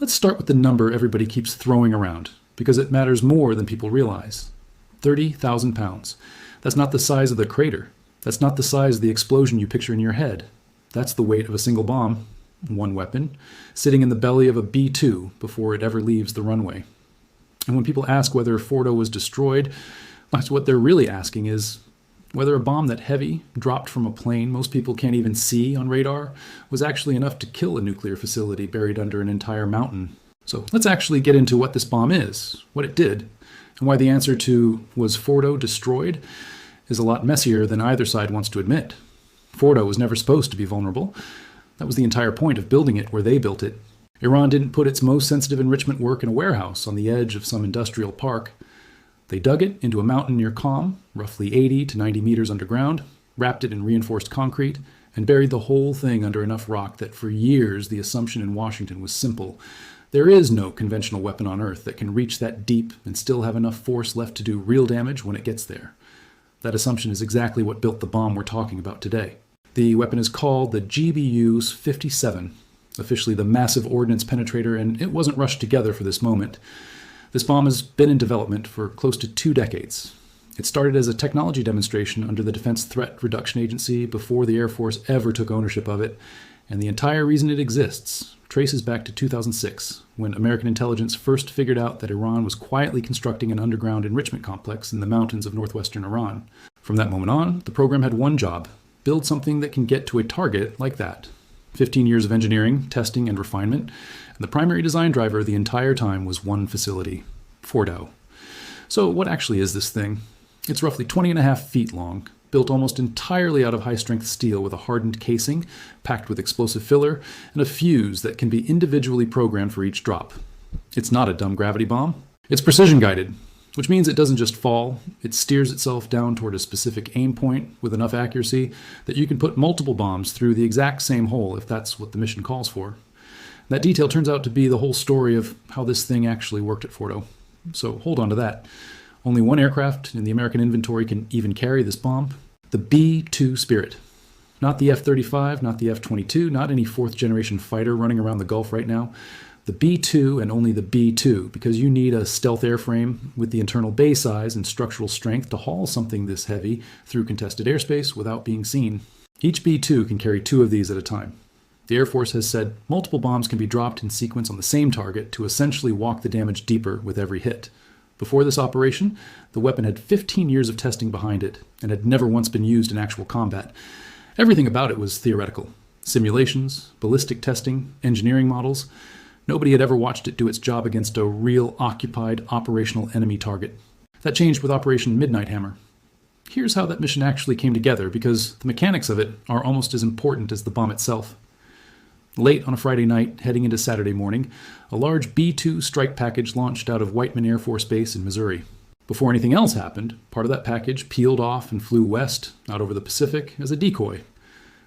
Let's start with the number everybody keeps throwing around, because it matters more than people realize. 30,000 pounds. That's not the size of the crater. That's not the size of the explosion you picture in your head. That's the weight of a single bomb, one weapon, sitting in the belly of a B-2 before it ever leaves the runway. And when people ask whether Fordow was destroyed, what they're really asking is whether a bomb that heavy, dropped from a plane most people can't even see on radar, was actually enough to kill a nuclear facility buried under an entire mountain. So let's actually get into what this bomb is, what it did, and why the answer to "was Fordow destroyed?" is a lot messier than either side wants to admit. Fordow was never supposed to be vulnerable. That was the entire point of building it where they built it. Iran didn't put its most sensitive enrichment work in a warehouse on the edge of some industrial park. They dug it into a mountain near Qom, roughly 80 to 90 meters underground, wrapped it in reinforced concrete, and buried the whole thing under enough rock that for years the assumption in Washington was simple. There is no conventional weapon on Earth that can reach that deep and still have enough force left to do real damage when it gets there. That assumption is exactly what built the bomb we're talking about today. The weapon is called the GBU-57, officially the Massive Ordnance Penetrator, and it wasn't rushed together for this moment. This bomb has been in development for close to 2 decades. It started as a technology demonstration under the Defense Threat Reduction Agency before the Air Force ever took ownership of it, and the entire reason it exists traces back to 2006, when American intelligence first figured out that Iran was quietly constructing an underground enrichment complex in the mountains of northwestern Iran. From that moment on, the program had one job: build something that can get to a target like that. 15 years of engineering, testing, and refinement, and the primary design driver the entire time was one facility: Fordow. So what actually is this thing? It's roughly 20.5 feet long, built almost entirely out of high-strength steel with a hardened casing, packed with explosive filler, and a fuse that can be individually programmed for each drop. It's not a dumb gravity bomb. It's precision-guided, which means it doesn't just fall, it steers itself down toward a specific aim point with enough accuracy that you can put multiple bombs through the exact same hole if that's what the mission calls for. That detail turns out to be the whole story of how this thing actually worked at Fordow. So hold on to that. Only one aircraft in the American inventory can even carry this bomb: the B-2 Spirit. Not the F-35, not the F-22, not any 4th-generation fighter running around the Gulf right now. The B-2 and only the B-2, because you need a stealth airframe with the internal bay size and structural strength to haul something this heavy through contested airspace without being seen. Each B-2 can carry 2 of these at a time. The Air Force has said multiple bombs can be dropped in sequence on the same target to essentially walk the damage deeper with every hit. Before this operation, the weapon had 15 years of testing behind it and had never once been used in actual combat. Everything about it was theoretical. Simulations, ballistic testing, engineering models. Nobody had ever watched it do its job against a real, occupied, operational enemy target. That changed with Operation Midnight Hammer. Here's how that mission actually came together, because the mechanics of it are almost as important as the bomb itself. Late on a Friday night, heading into Saturday morning, a large B-2 strike package launched out of Whiteman Air Force Base in Missouri. Before anything else happened, part of that package peeled off and flew west, out over the Pacific, as a decoy.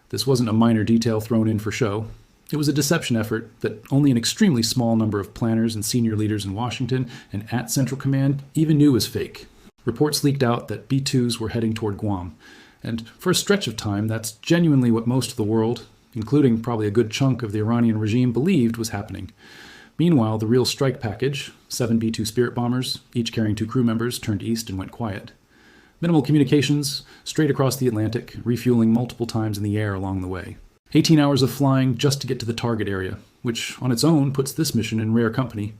This wasn't a minor detail thrown in for show. It was a deception effort that only an extremely small number of planners and senior leaders in Washington and at Central Command even knew was fake. Reports leaked out that B-2s were heading toward Guam, and for a stretch of time, that's genuinely what most of the world, including probably a good chunk of the Iranian regime, believed was happening. Meanwhile, the real strike package, 7 B-2 Spirit bombers, each carrying 2 crew members, turned east and went quiet. Minimal communications, straight across the Atlantic, refueling multiple times in the air along the way. 18 hours of flying just to get to the target area, which on its own puts this mission in rare company.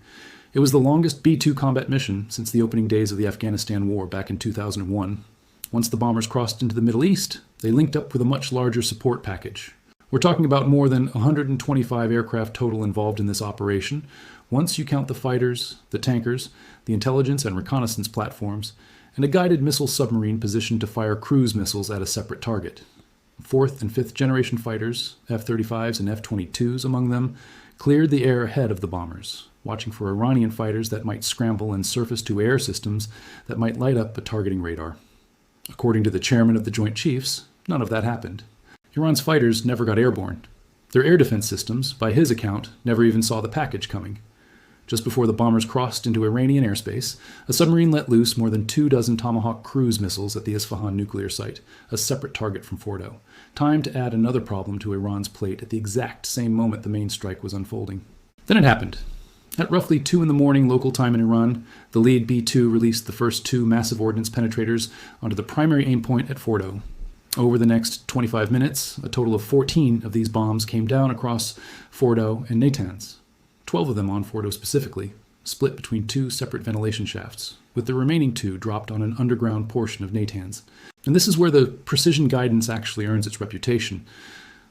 It was the longest B-2 combat mission since the opening days of the Afghanistan War back in 2001. Once the bombers crossed into the Middle East, they linked up with a much larger support package. We're talking about more than 125 aircraft total involved in this operation, once you count the fighters, the tankers, the intelligence and reconnaissance platforms, and a guided missile submarine positioned to fire cruise missiles at a separate target. 4th and 5th generation fighters, F-35s and F-22s among them, cleared the air ahead of the bombers, watching for Iranian fighters that might scramble and surface-to-air systems that might light up a targeting radar. According to the chairman of the Joint Chiefs, none of that happened. Iran's fighters never got airborne. Their air defense systems, by his account, never even saw the package coming. Just before the bombers crossed into Iranian airspace, a submarine let loose more than 24 Tomahawk cruise missiles at the Isfahan nuclear site, a separate target from Fordow. Time to add another problem to Iran's plate at the exact same moment the main strike was unfolding. Then it happened. At roughly 2 in the morning local time in Iran, the lead B-2 released the first 2 massive ordnance penetrators onto the primary aim point at Fordow. Over the next 25 minutes, a total of 14 of these bombs came down across Fordow and Natanz, 12 of them on Fordow specifically, split between 2 separate ventilation shafts, with the remaining 2 dropped on an underground portion of Natanz. And this is where the precision guidance actually earns its reputation.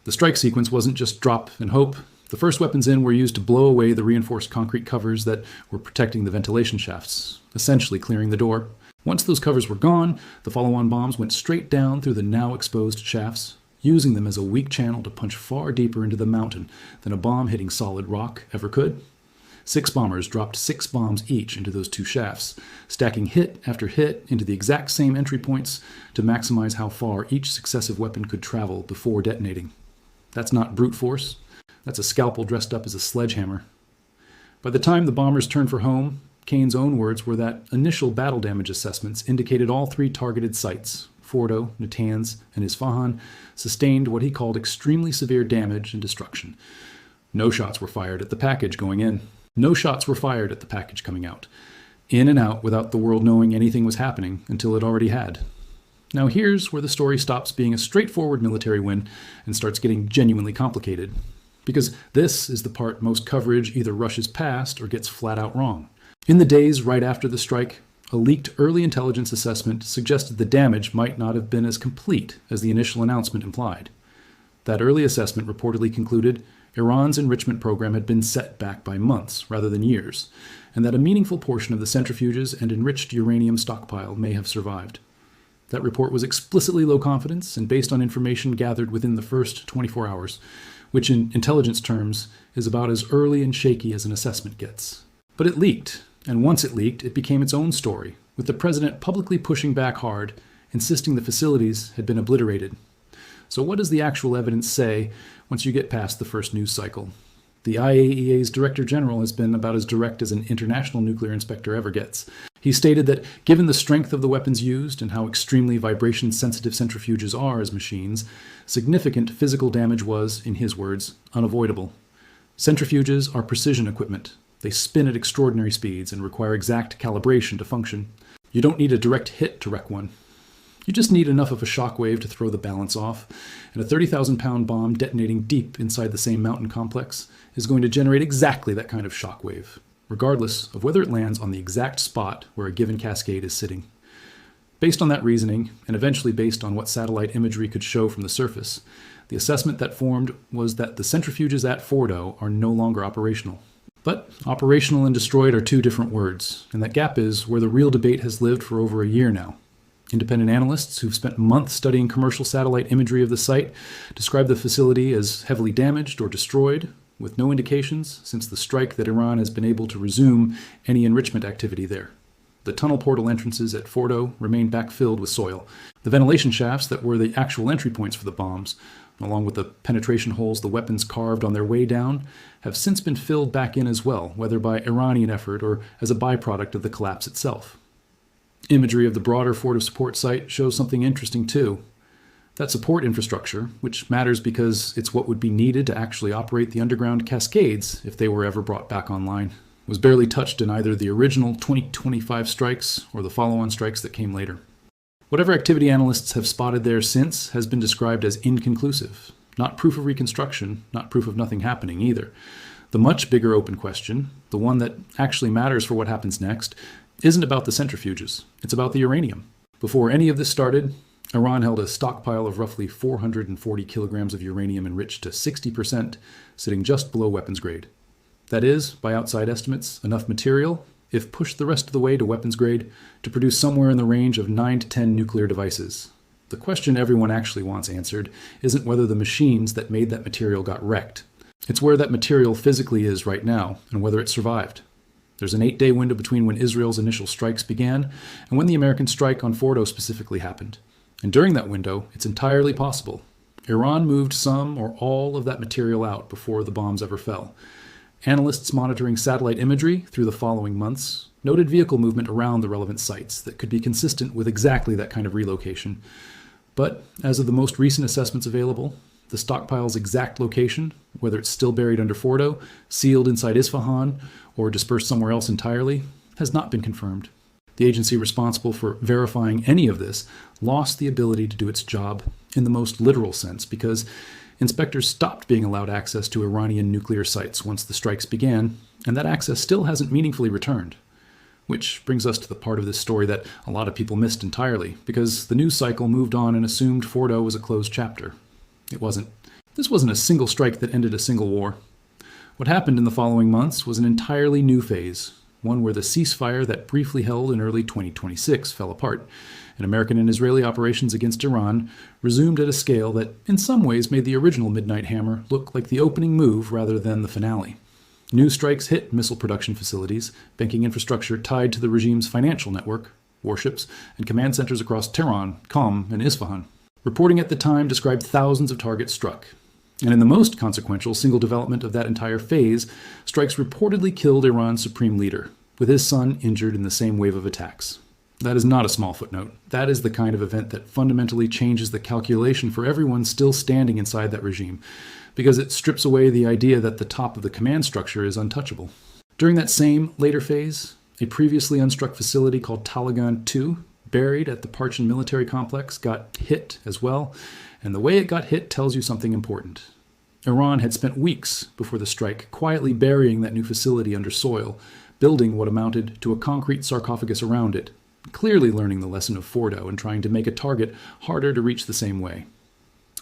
The strike sequence wasn't just drop and hope. The first weapons in were used to blow away the reinforced concrete covers that were protecting the ventilation shafts, essentially clearing the door. Once those covers were gone, the follow-on bombs went straight down through the now exposed shafts, using them as a weak channel to punch far deeper into the mountain than a bomb hitting solid rock ever could. 6 bombers dropped 6 bombs each into those 2 shafts, stacking hit after hit into the exact same entry points to maximize how far each successive weapon could travel before detonating. That's not brute force. That's a scalpel dressed up as a sledgehammer. By the time the bombers turned for home, Kane's own words were that initial battle damage assessments indicated all 3 targeted sites, Fordow, Natanz, and Isfahan, sustained what he called extremely severe damage and destruction. No shots were fired at the package going in. No shots were fired at the package coming out. In and out without the world knowing anything was happening until it already had. Now here's where the story stops being a straightforward military win and starts getting genuinely complicated. Because this is the part most coverage either rushes past or gets flat out wrong. In the days right after the strike, a leaked early intelligence assessment suggested the damage might not have been as complete as the initial announcement implied. That early assessment reportedly concluded Iran's enrichment program had been set back by months rather than years, and that a meaningful portion of the centrifuges and enriched uranium stockpile may have survived. That report was explicitly low confidence and based on information gathered within the first 24 hours, which in intelligence terms is about as early and shaky as an assessment gets. But it leaked, and once it leaked, it became its own story, with the president publicly pushing back hard, insisting the facilities had been obliterated. So what does the actual evidence say once you get past the first news cycle? The IAEA's Director General has been about as direct as an international nuclear inspector ever gets. He stated that given the strength of the weapons used and how extremely vibration-sensitive centrifuges are as machines, significant physical damage was, in his words, unavoidable. Centrifuges are precision equipment. They spin at extraordinary speeds and require exact calibration to function. You don't need a direct hit to wreck one. You just need enough of a shockwave to throw the balance off, and a 30,000-pound bomb detonating deep inside the same mountain complex is going to generate exactly that kind of shockwave, regardless of whether it lands on the exact spot where a given cascade is sitting. Based on that reasoning, and eventually based on what satellite imagery could show from the surface, the assessment that formed was that the centrifuges at Fordow are no longer operational. But operational and destroyed are 2 different words, and that gap is where the real debate has lived for over a year now. Independent analysts who've spent months studying commercial satellite imagery of the site describe the facility as heavily damaged or destroyed, with no indications since the strike that Iran has been able to resume any enrichment activity there. The tunnel portal entrances at Fordow remain backfilled with soil. The ventilation shafts that were the actual entry points for the bombs, along with the penetration holes the weapons carved on their way down, have since been filled back in as well, whether by Iranian effort or as a byproduct of the collapse itself. Imagery of the broader Fordow support site shows something interesting too. That support infrastructure, which matters because it's what would be needed to actually operate the underground cascades if they were ever brought back online, was barely touched in either the original 2025 strikes or the follow-on strikes that came later. Whatever activity analysts have spotted there since has been described as inconclusive. Not proof of reconstruction, not proof of nothing happening either. The much bigger open question, the one that actually matters for what happens next, isn't about the centrifuges. It's about the uranium. Before any of this started, Iran held a stockpile of roughly 440 kilograms of uranium enriched to 60%, sitting just below weapons grade. That is, by outside estimates, enough material, if pushed the rest of the way to weapons grade, to produce somewhere in the range of 9 to 10 nuclear devices. The question everyone actually wants answered isn't whether the machines that made that material got wrecked. It's where that material physically is right now, and whether it survived. There's an 8-day window between when Israel's initial strikes began and when the American strike on Fordow specifically happened. And during that window, it's entirely possible Iran moved some or all of that material out before the bombs ever fell. Analysts monitoring satellite imagery through the following months noted vehicle movement around the relevant sites that could be consistent with exactly that kind of relocation. But as of the most recent assessments available, The stockpile's exact location, whether it's still buried under Fordow, sealed inside Isfahan, or dispersed somewhere else entirely, has not been confirmed. The agency responsible for verifying any of this lost the ability to do its job in the most literal sense because inspectors stopped being allowed access to Iranian nuclear sites once the strikes began, and that access still hasn't meaningfully returned. Which brings us to the part of this story that a lot of people missed entirely, because the news cycle moved on and assumed Fordow was a closed chapter. It wasn't. This wasn't a single strike that ended a single war. What happened in the following months was an entirely new phase, one where the ceasefire that briefly held in early 2026 fell apart, and American and Israeli operations against Iran resumed at a scale that in some ways made the original Midnight Hammer look like the opening move rather than the finale. New strikes hit missile production facilities, banking infrastructure tied to the regime's financial network, warships, and command centers across Tehran, Qom, and Isfahan. Reporting at the time described thousands of targets struck. And in the most consequential single development of that entire phase, strikes reportedly killed Iran's supreme leader, with his son injured in the same wave of attacks. That is not a small footnote. That is the kind of event that fundamentally changes the calculation for everyone still standing inside that regime, because it strips away the idea that the top of the command structure is untouchable. During that same later phase, a previously unstruck facility called Talagan 2, buried at the Parchin military complex, got hit as well, and the way it got hit tells you something important. Iran had spent weeks before the strike quietly burying that new facility under soil, building what amounted to a concrete sarcophagus around it, clearly learning the lesson of Fordow and trying to make a target harder to reach the same way.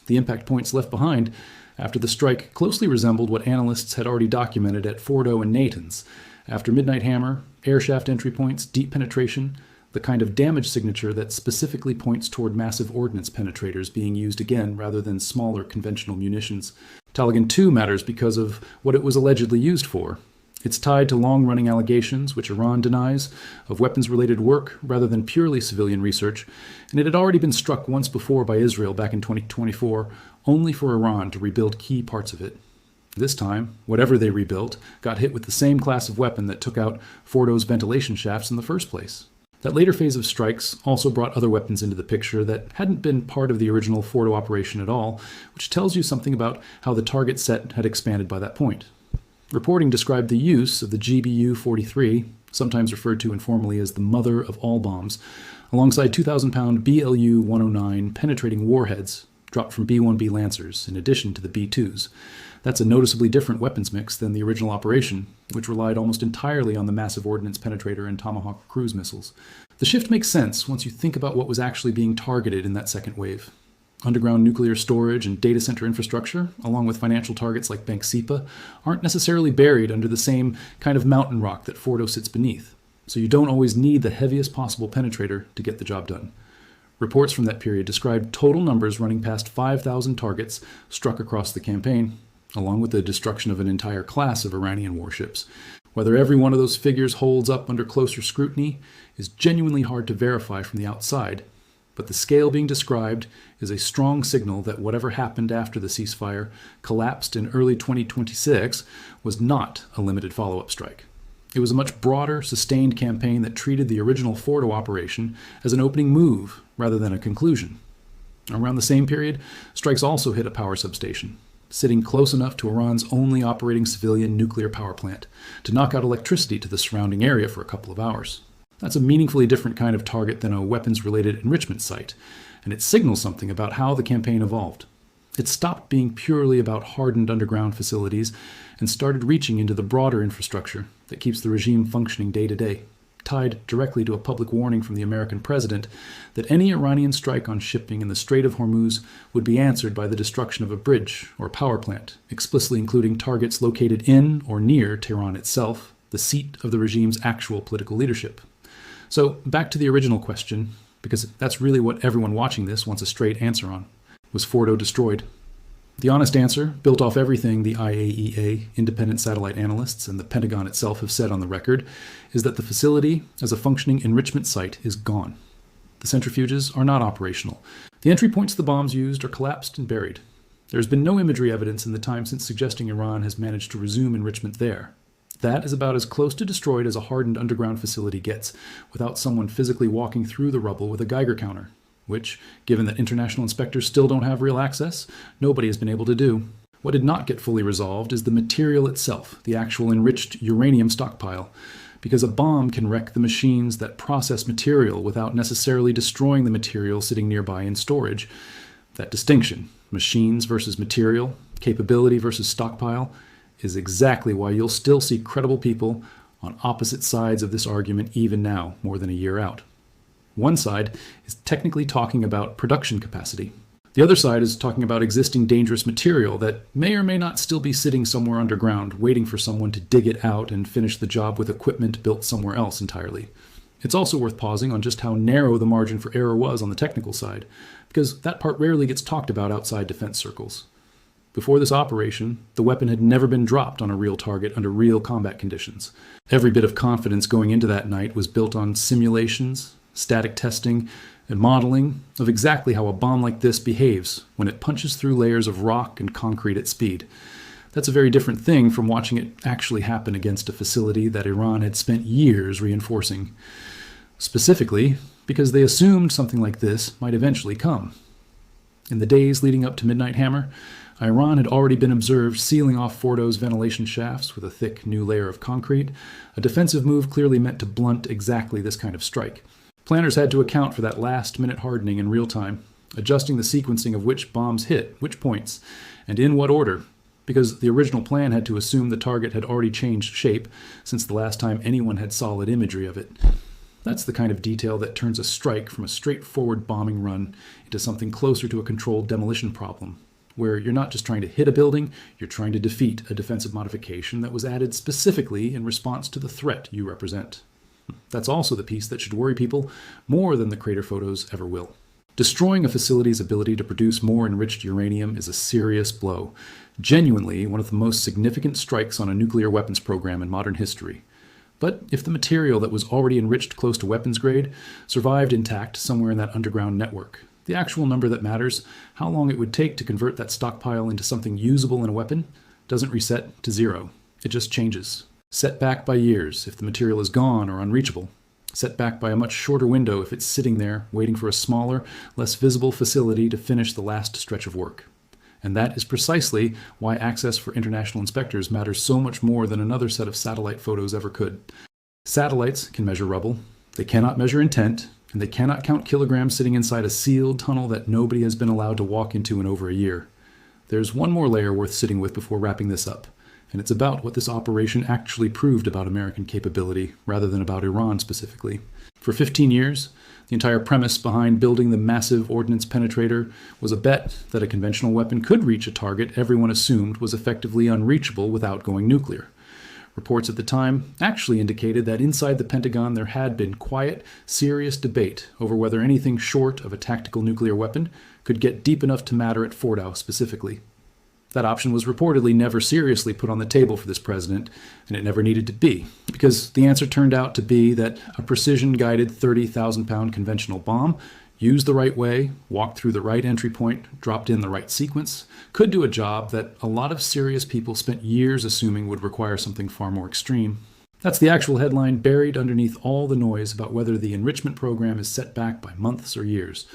The impact points left behind after the strike closely resembled what analysts had already documented at Fordow and Natanz. After Midnight Hammer, air shaft entry points, deep penetration, the kind of damage signature that specifically points toward massive ordnance penetrators being used again rather than smaller conventional munitions. Talagan 2 matters because of what it was allegedly used for. It's tied to long-running allegations, which Iran denies, of weapons-related work rather than purely civilian research, and it had already been struck once before by Israel back in 2024, only for Iran to rebuild key parts of it. This time, whatever they rebuilt got hit with the same class of weapon that took out Fordow's ventilation shafts in the first place. That later phase of strikes also brought other weapons into the picture that hadn't been part of the original Fordow operation at all, which tells you something about how the target set had expanded by that point. Reporting described the use of the GBU-43, sometimes referred to informally as the mother of all bombs, alongside 2,000-pound BLU-109 penetrating warheads dropped from B-1B Lancers, in addition to the B-2s. That's a noticeably different weapons mix than the original operation, which relied almost entirely on the Massive Ordnance Penetrator and Tomahawk cruise missiles. The shift makes sense once you think about what was actually being targeted in that second wave. Underground nuclear storage and data center infrastructure, along with financial targets like Bank SIPA, aren't necessarily buried under the same kind of mountain rock that Fordow sits beneath, so you don't always need the heaviest possible penetrator to get the job done. Reports from that period described total numbers running past 5,000 targets struck across the campaign, along with the destruction of an entire class of Iranian warships. Whether every one of those figures holds up under closer scrutiny is genuinely hard to verify from the outside, but the scale being described is a strong signal that whatever happened after the ceasefire collapsed in early 2026 was not a limited follow-up strike. It was a much broader, sustained campaign that treated the original Fordow operation as an opening move rather than a conclusion. Around the same period, strikes also hit a power substation, sitting close enough to Iran's only operating civilian nuclear power plant to knock out electricity to the surrounding area for a couple of hours. That's a meaningfully different kind of target than a weapons-related enrichment site, and it signals something about how the campaign evolved. It stopped being purely about hardened underground facilities and started reaching into the broader infrastructure that keeps the regime functioning day to day, tied directly to a public warning from the American president that any Iranian strike on shipping in the Strait of Hormuz would be answered by the destruction of a bridge or power plant, explicitly including targets located in or near Tehran itself, the seat of the regime's actual political leadership. So back to the original question, because that's really what everyone watching this wants a straight answer on. Was Fordow destroyed? The honest answer, built off everything the IAEA, independent satellite analysts, and the Pentagon itself have said on the record, is that the facility, as a functioning enrichment site, is gone. The centrifuges are not operational. The entry points the bombs used are collapsed and buried. There has been no imagery evidence in the time since suggesting Iran has managed to resume enrichment there. That is about as close to destroyed as a hardened underground facility gets, without someone physically walking through the rubble with a Geiger counter, which, given that international inspectors still don't have real access, nobody has been able to do. What did not get fully resolved is the material itself, the actual enriched uranium stockpile, because a bomb can wreck the machines that process material without necessarily destroying the material sitting nearby in storage. That distinction, machines versus material, capability versus stockpile, is exactly why you'll still see credible people on opposite sides of this argument even now, more than a year out. One side is technically talking about production capacity. The other side is talking about existing dangerous material that may or may not still be sitting somewhere underground, waiting for someone to dig it out and finish the job with equipment built somewhere else entirely. It's also worth pausing on just how narrow the margin for error was on the technical side, because that part rarely gets talked about outside defense circles. Before this operation, the weapon had never been dropped on a real target under real combat conditions. Every bit of confidence going into that night was built on simulations, static testing, and modeling of exactly how a bomb like this behaves when it punches through layers of rock and concrete at speed. That's a very different thing from watching it actually happen against a facility that Iran had spent years reinforcing. Specifically, because they assumed something like this might eventually come. In the days leading up to Midnight Hammer, Iran had already been observed sealing off Fordow's ventilation shafts with a thick new layer of concrete, a defensive move clearly meant to blunt exactly this kind of strike. Planners had to account for that last-minute hardening in real time, adjusting the sequencing of which bombs hit which points, and in what order, because the original plan had to assume the target had already changed shape since the last time anyone had solid imagery of it. That's the kind of detail that turns a strike from a straightforward bombing run into something closer to a controlled demolition problem, where you're not just trying to hit a building, you're trying to defeat a defensive modification that was added specifically in response to the threat you represent. That's also the piece that should worry people more than the crater photos ever will. Destroying a facility's ability to produce more enriched uranium is a serious blow, genuinely one of the most significant strikes on a nuclear weapons program in modern history. But if the material that was already enriched close to weapons grade survived intact somewhere in that underground network, the actual number that matters, how long it would take to convert that stockpile into something usable in a weapon, doesn't reset to zero. It just changes. Set back by years if the material is gone or unreachable. Set back by a much shorter window if it's sitting there waiting for a smaller, less visible facility to finish the last stretch of work. And that is precisely why access for international inspectors matters so much more than another set of satellite photos ever could. Satellites can measure rubble, they cannot measure intent, and they cannot count kilograms sitting inside a sealed tunnel that nobody has been allowed to walk into in over a year. There's one more layer worth sitting with before wrapping this up. And it's about what this operation actually proved about American capability, rather than about Iran specifically. For 15 years, the entire premise behind building the Massive Ordnance Penetrator was a bet that a conventional weapon could reach a target everyone assumed was effectively unreachable without going nuclear. Reports at the time actually indicated that inside the Pentagon there had been quiet, serious debate over whether anything short of a tactical nuclear weapon could get deep enough to matter at Fordow specifically. That option was reportedly never seriously put on the table for this president, and it never needed to be, because the answer turned out to be that a precision-guided 30,000-pound conventional bomb, used the right way, walked through the right entry point, dropped in the right sequence, could do a job that a lot of serious people spent years assuming would require something far more extreme. That's the actual headline buried underneath all the noise about whether the enrichment program is set back by months or years.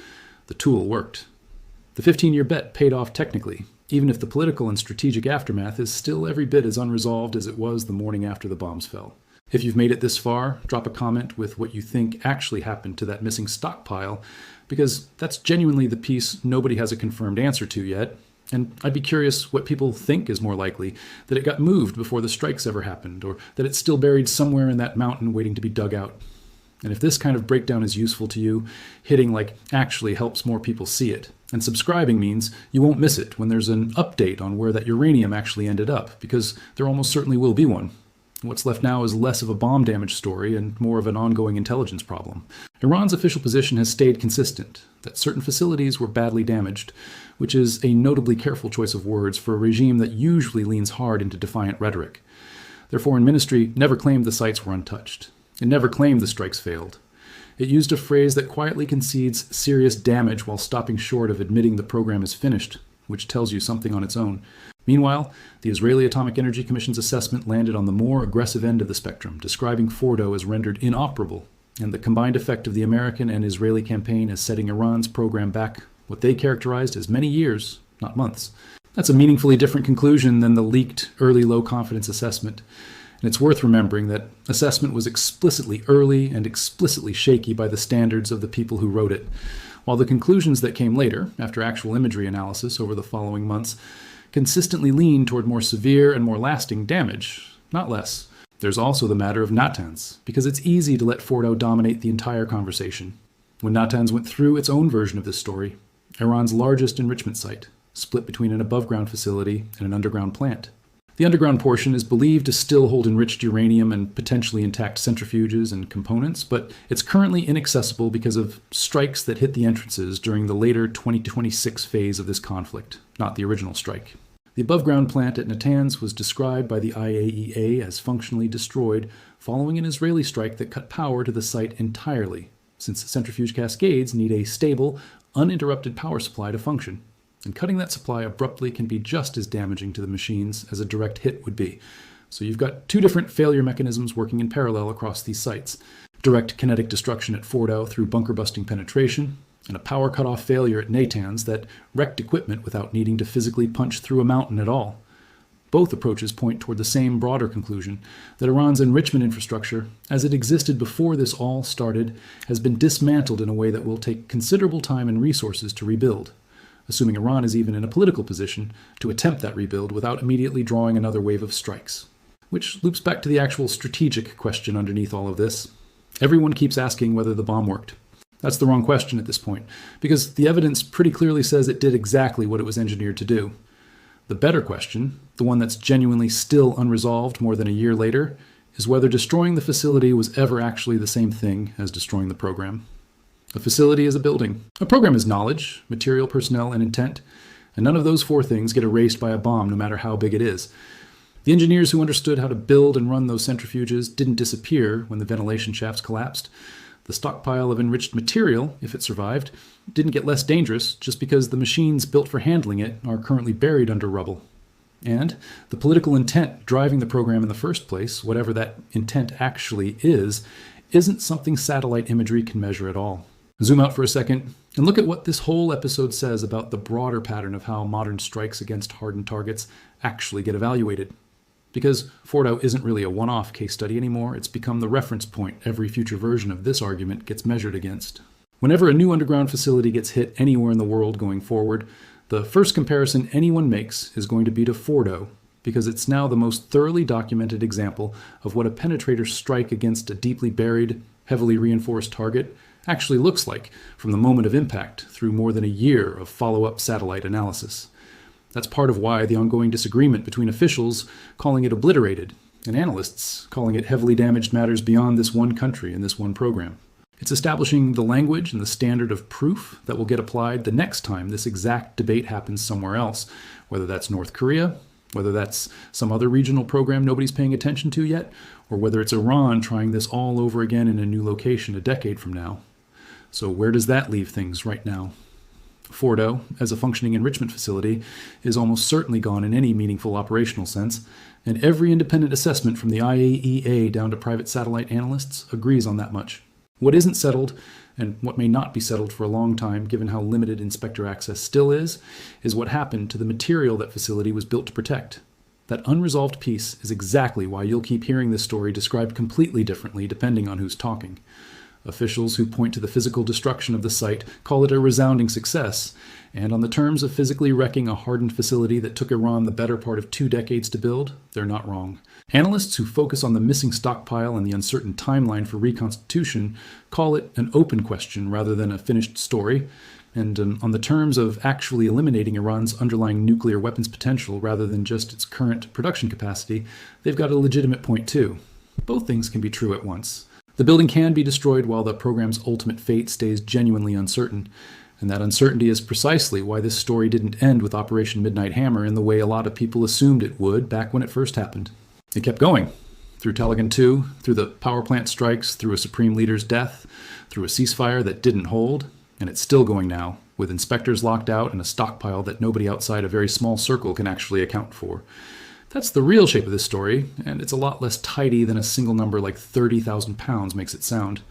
The tool worked. The 15-year bet paid off technically, even if the political and strategic aftermath is still every bit as unresolved as it was the morning after the bombs fell. If you've made it this far, drop a comment with what you think actually happened to that missing stockpile, because that's genuinely the piece nobody has a confirmed answer to yet, and I'd be curious what people think is more likely, that it got moved before the strikes ever happened, or that it's still buried somewhere in that mountain waiting to be dug out. And if this kind of breakdown is useful to you, hitting like actually helps more people see it. And subscribing means you won't miss it when there's an update on where that uranium actually ended up, because there almost certainly will be one. What's left now is less of a bomb damage story and more of an ongoing intelligence problem. Iran's official position has stayed consistent, that certain facilities were badly damaged, which is a notably careful choice of words for a regime that usually leans hard into defiant rhetoric. Their foreign ministry never claimed the sites were untouched. It never claimed the strikes failed. It used a phrase that quietly concedes serious damage while stopping short of admitting the program is finished, which tells you something on its own. Meanwhile, the Israeli Atomic Energy Commission's assessment landed on the more aggressive end of the spectrum, describing Fordow as rendered inoperable And the combined effect of the American and Israeli campaign is setting Iran's program back what they characterized as many years, not months. That's a meaningfully different conclusion than the leaked early low-confidence assessment. And it's worth remembering that assessment was explicitly early and explicitly shaky by the standards of the people who wrote it, while the conclusions that came later, after actual imagery analysis over the following months, consistently leaned toward more severe and more lasting damage, not less. There's also the matter of Natanz, because it's easy to let Fordow dominate the entire conversation. When Natanz went through its own version of this story, Iran's largest enrichment site, split between an above-ground facility and an underground plant. The underground portion is believed to still hold enriched uranium and potentially intact centrifuges and components, but it's currently inaccessible because of strikes that hit the entrances during the later 2026 phase of this conflict, not the original strike. The above-ground plant at Natanz was described by the IAEA as functionally destroyed following an Israeli strike that cut power to the site entirely, since centrifuge cascades need a stable, uninterrupted power supply to function. And cutting that supply abruptly can be just as damaging to the machines as a direct hit would be. So you've got two different failure mechanisms working in parallel across these sites. Direct kinetic destruction at Fordow through bunker-busting penetration, and a power cutoff failure at Natanz that wrecked equipment without needing to physically punch through a mountain at all. Both approaches point toward the same broader conclusion, that Iran's enrichment infrastructure, as it existed before this all started, has been dismantled in a way that will take considerable time and resources to rebuild, assuming Iran is even in a political position to attempt that rebuild without immediately drawing another wave of strikes. Which loops back to the actual strategic question underneath all of this. Everyone keeps asking whether the bomb worked. That's the wrong question at this point, because the evidence pretty clearly says it did exactly what it was engineered to do. The better question, the one that's genuinely still unresolved more than a year later, is whether destroying the facility was ever actually the same thing as destroying the program. A facility is a building. A program is knowledge, material, personnel, and intent, and none of those four things get erased by a bomb, no matter how big it is. The engineers who understood how to build and run those centrifuges didn't disappear when the ventilation shafts collapsed. The stockpile of enriched material, if it survived, didn't get less dangerous just because the machines built for handling it are currently buried under rubble. And the political intent driving the program in the first place, whatever that intent actually is, isn't something satellite imagery can measure at all. Zoom out for a second and look at what this whole episode says about the broader pattern of how modern strikes against hardened targets actually get evaluated. Because Fordow isn't really a one-off case study anymore, it's become the reference point every future version of this argument gets measured against. Whenever a new underground facility gets hit anywhere in the world going forward, the first comparison anyone makes is going to be to Fordow, because it's now the most thoroughly documented example of what a penetrator strike against a deeply buried, heavily reinforced target actually looks like from the moment of impact through more than a year of follow-up satellite analysis. That's part of why the ongoing disagreement between officials calling it obliterated and analysts calling it heavily damaged matters beyond this one country and this one program. It's establishing the language and the standard of proof that will get applied the next time this exact debate happens somewhere else, whether that's North Korea, whether that's some other regional program nobody's paying attention to yet, or whether it's Iran trying this all over again in a new location a decade from now. So where does that leave things right now? Fordow, as a functioning enrichment facility, is almost certainly gone in any meaningful operational sense, and every independent assessment from the IAEA down to private satellite analysts agrees on that much. What isn't settled, and what may not be settled for a long time given how limited inspector access still is what happened to the material that facility was built to protect. That unresolved piece is exactly why you'll keep hearing this story described completely differently depending on who's talking. Officials who point to the physical destruction of the site call it a resounding success, and on the terms of physically wrecking a hardened facility that took Iran the better part of 2 decades to build, they're not wrong. Analysts who focus on the missing stockpile and the uncertain timeline for reconstitution call it an open question rather than a finished story, and on the terms of actually eliminating Iran's underlying nuclear weapons potential rather than just its current production capacity, they've got a legitimate point too. Both things can be true at once. The building can be destroyed while the program's ultimate fate stays genuinely uncertain, and that uncertainty is precisely why this story didn't end with Operation Midnight Hammer in the way a lot of people assumed it would back when it first happened. It kept going, through Taliban 2, through the power plant strikes, through a supreme leader's death, through a ceasefire that didn't hold, and it's still going now, with inspectors locked out and a stockpile that nobody outside a very small circle can actually account for. That's the real shape of this story, and it's a lot less tidy than a single number like 30,000 pounds makes it sound.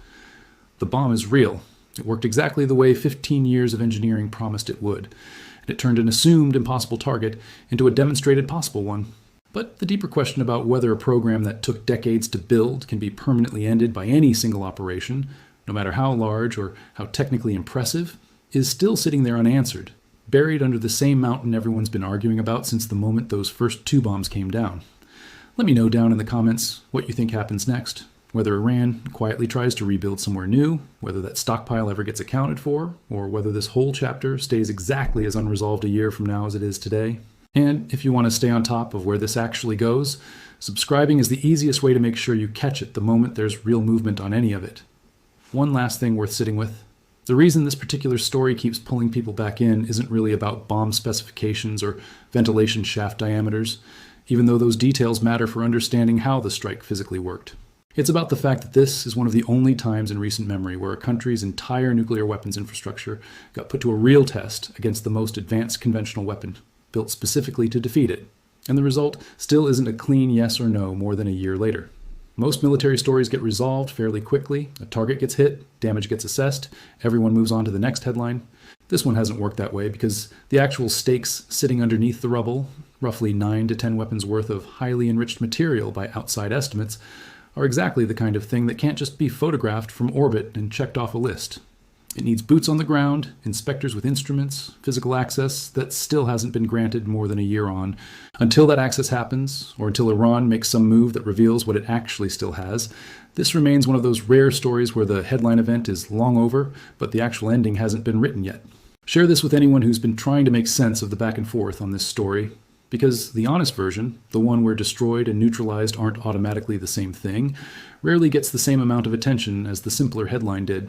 The bomb is real. It worked exactly the way 15 years of engineering promised it would, and it turned an assumed impossible target into a demonstrated possible one. But the deeper question about whether a program that took decades to build can be permanently ended by any single operation, no matter how large or how technically impressive, is still sitting there unanswered, buried under the same mountain everyone's been arguing about since the moment those first 2 bombs came down. Let me know down in the comments what you think happens next, whether Iran quietly tries to rebuild somewhere new, whether that stockpile ever gets accounted for, or whether this whole chapter stays exactly as unresolved a year from now as it is today. And if you want to stay on top of where this actually goes, subscribing is the easiest way to make sure you catch it the moment there's real movement on any of it. One last thing worth sitting with. The reason this particular story keeps pulling people back in isn't really about bomb specifications or ventilation shaft diameters, even though those details matter for understanding how the strike physically worked. It's about the fact that this is one of the only times in recent memory where a country's entire nuclear weapons infrastructure got put to a real test against the most advanced conventional weapon, built specifically to defeat it, and the result still isn't a clean yes or no more than a year later. Most military stories get resolved fairly quickly, a target gets hit, damage gets assessed, everyone moves on to the next headline. This one hasn't worked that way because the actual stakes sitting underneath the rubble, roughly 9 to 10 weapons worth of highly enriched material by outside estimates, are exactly the kind of thing that can't just be photographed from orbit and checked off a list. It needs boots on the ground, inspectors with instruments, physical access that still hasn't been granted more than a year on. Until that access happens, or until Iran makes some move that reveals what it actually still has, this remains one of those rare stories where the headline event is long over, but the actual ending hasn't been written yet. Share this with anyone who's been trying to make sense of the back and forth on this story, because the honest version, the one where destroyed and neutralized aren't automatically the same thing, rarely gets the same amount of attention as the simpler headline did.